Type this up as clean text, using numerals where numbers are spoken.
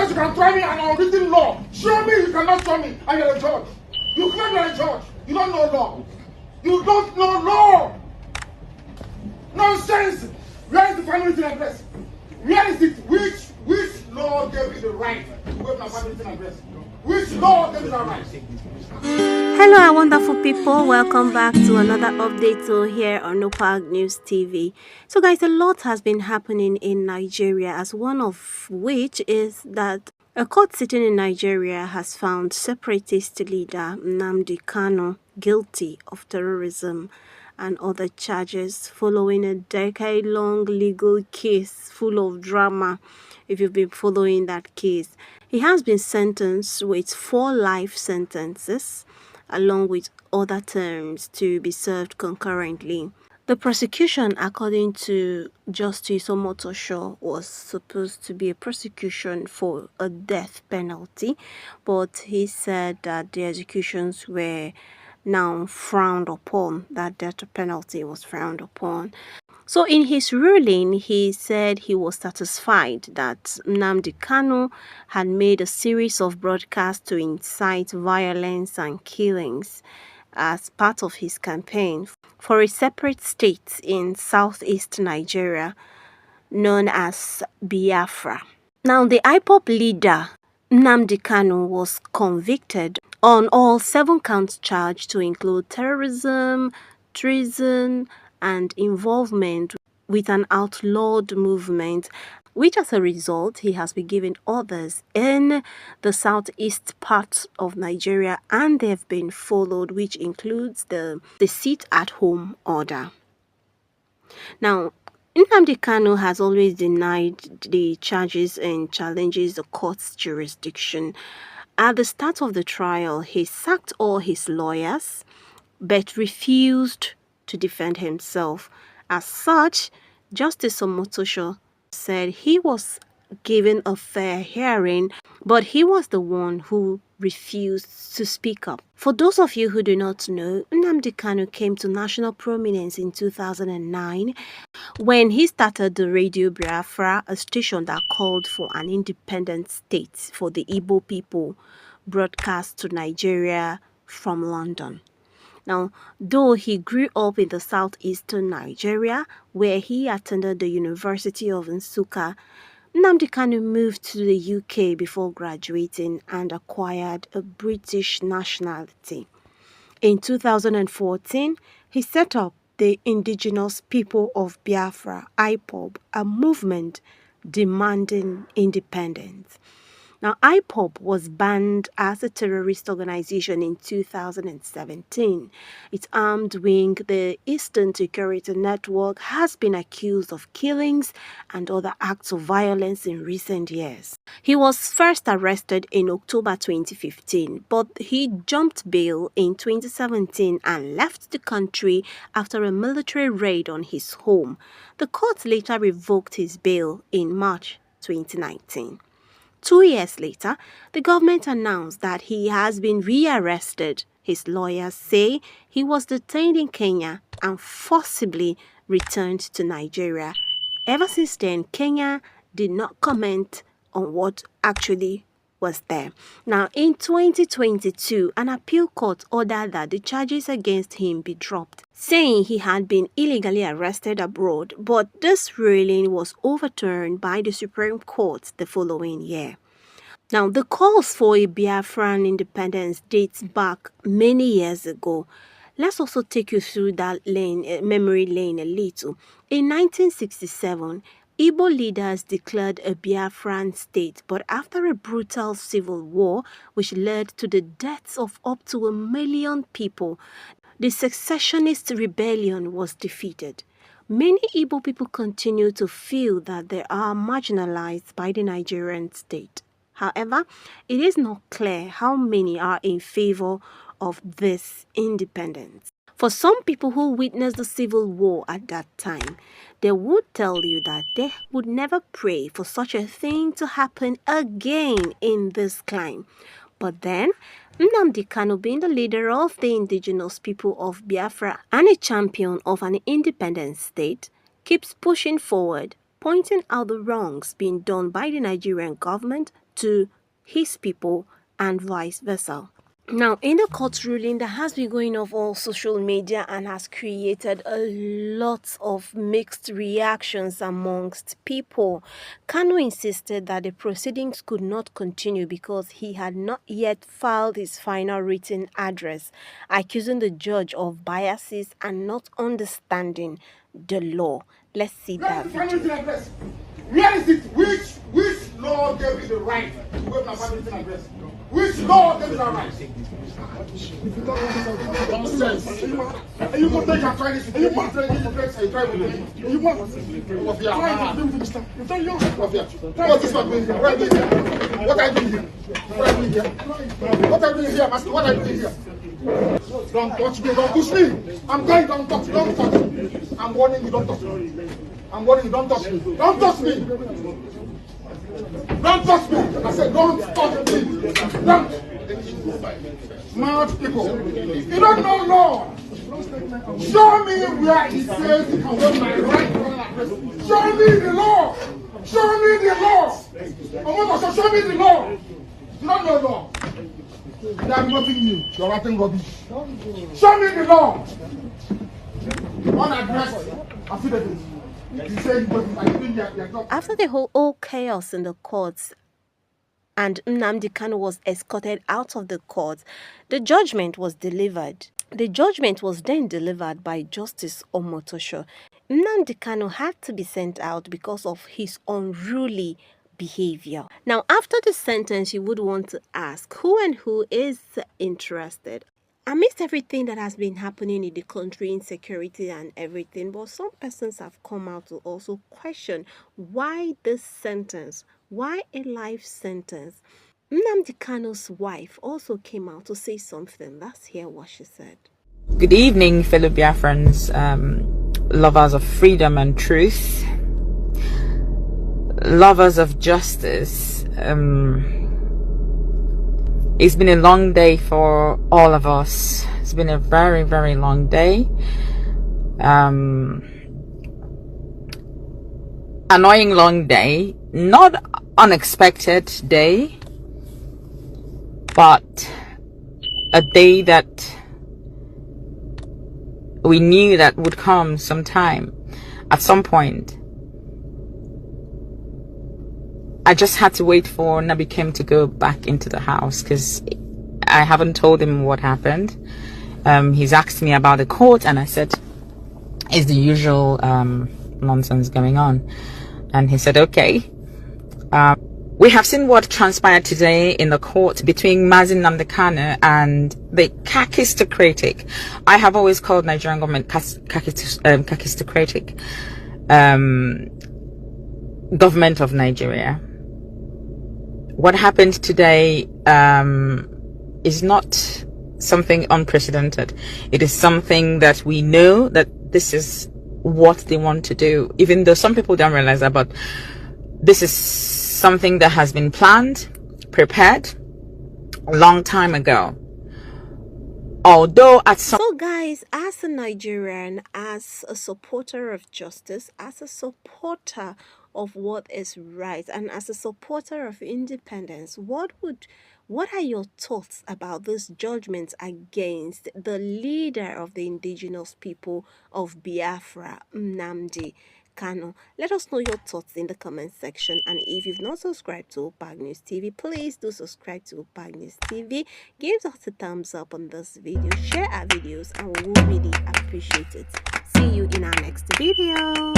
says you can try me an unwritten law. Show me you cannot show me, and you're a judge. You claim you're a judge. You don't know law. You don't know law. Nonsense. Where is the final written address? Where is it? Which law gave you the right to waive my final written address? Which law gave you that right? Hello, our wonderful people. Welcome back to another update here on unpack News TV. So guys, a lot has been happening in Nigeria, as one of which is that a court sitting in Nigeria has found separatist leader Nnamdi Kanu guilty of terrorism and other charges following a decade-long legal case full of drama. If you've been following that case, he has been sentenced with 4 life sentences along with other terms to be served concurrently. The prosecution, according to Justice Omotosho, was supposed to be a prosecution for a death penalty, but he said that the executions were now frowned upon, that death penalty was frowned upon. So in his ruling, he said he was satisfied that Nnamdi Kanu had made a series of broadcasts to incite violence and killings as part of his campaign for a separate state in southeast Nigeria known as Biafra. Now, the IPOB leader, Nnamdi Kanu, was convicted on all 7 counts charged to include terrorism, treason, and involvement with an outlawed movement, which as a result he has been given others in the southeast part of Nigeria, and they have been followed, which includes the sit-at-home order. Now, Nnamdi Kanu has always denied the charges and challenges the court's jurisdiction. At the start of the trial, he sacked all his lawyers, but refused to defend himself. As such, Justice Omotosho said he was given a fair hearing, but he was the one who refused to speak up. For those of you who do not know, Nnamdi Kanu came to national prominence in 2009 when he started the Radio Biafra, a station that called for an independent state for the Igbo people, broadcast to Nigeria from London. Now, though he grew up in the southeastern Nigeria, where he attended the University of Nsukka, Nnamdi Kanu moved to the UK before graduating and acquired a British nationality. In 2014, he set up the Indigenous People of Biafra, IPOB, a movement demanding independence. Now, IPOB was banned as a terrorist organization in 2017. Its armed wing, the Eastern Security Network, has been accused of killings and other acts of violence in recent years. He was first arrested in October 2015, but he jumped bail in 2017 and left the country after a military raid on his home. The court later revoked his bail in March 2019. 2 years later, the government announced that he has been rearrested. His lawyers say he was detained in Kenya and forcibly returned to Nigeria. Ever since then, Kenya did not comment on what actually was there. Now, in 2022, an appeal court ordered that the charges against him be dropped, saying he had been illegally arrested abroad, but this ruling was overturned by the Supreme Court the following year. Now, the calls for a Biafran independence dates back many years ago. Let's also take you through that memory lane a little. In 1967, Igbo leaders declared a Biafran state, but after a brutal civil war, which led to the deaths of up to 1 million people, the secessionist rebellion was defeated. Many Igbo people continue to feel that they are marginalized by the Nigerian state. However, it is not clear how many are in favor of this independence. For some people who witnessed the civil war at that time, they would tell you that they would never pray for such a thing to happen again in this climb. But then, Nnamdi Kanu, being the leader of the Indigenous People of Biafra and a champion of an independent state, keeps pushing forward, pointing out the wrongs being done by the Nigerian government to his people and vice versa. Now, in the court ruling that has been going off all social media and has created a lot of mixed reactions amongst people, Kanu insisted that the proceedings could not continue because he had not yet filed his final written address, accusing the judge of biases and not understanding the law. Let's see that video. Where is it? Which law gave you the right to waive my written address? Which law gave you that right? Nonsense. You want to try this? You want to try this? You try with me. You want to What's this man doing here? What are you doing here? What are you doing here? What are you doing here, Master? What are you doing here? Don't touch me. Don't push me. I'm going. Don't touch. Don't touch me. I'm warning you. Don't touch me. I'm warning you. Don't touch me. Don't touch me. Don't touch me. I said, don't touch me. Don't. Smart people. You don't know law. Show me where it says you can waive my right to an address. Show me the law. Show me the law. Oh my gosh, show me the law. You don't know law. They are nothing new. You're writing rubbish. Show me the law. Unaddressed affidavit. After the whole chaos in the courts and Nnamdi Kanu was escorted out of the court, the judgment was delivered. The judgment was then delivered by Justice Omotosho. Nnamdi Kanu had to be sent out because of his unruly behavior. Now, after the sentence, you would want to ask who and who is interested. Amidst everything that has been happening in the country, insecurity and everything, but some persons have come out to also question why this sentence, why a life sentence. Nnamdi Kanu's wife also came out to say something. Let's hear what she said. Good evening, fellow Biafrans, lovers of freedom and truth, lovers of justice. It's been a long day for all of us. It's been a very, very long day. Annoying long day. Not unexpected day, but a day that we knew that would come sometime, at some point. I just had to wait for Nabi Kim to go back into the house because I haven't told him what happened. He's asked me about the court and I said, it's the usual nonsense going on. And he said, okay. We have seen what transpired today in the court between Mazi Nnamdi Kanu and the kakistocratic. I have always called Nigerian government kakistocratic government of Nigeria. What happened today is not something unprecedented. It is something that we know that this is what they want to do, even though some people don't realize that, but this is something that has been planned, prepared a long time ago. Although at some... So guys, as a Nigerian, as a supporter of justice, as a supporter of what is right, and as a supporter of independence, what are your thoughts about this judgment against the leader of the Indigenous People of Biafra, Nnamdi Kanu? Let us know your thoughts in the comment section, and if you've not subscribed to Unpack News TV, please do subscribe to Unpack News TV. Give us a thumbs up on this video, share our videos, and we will really appreciate it. See you in our next video.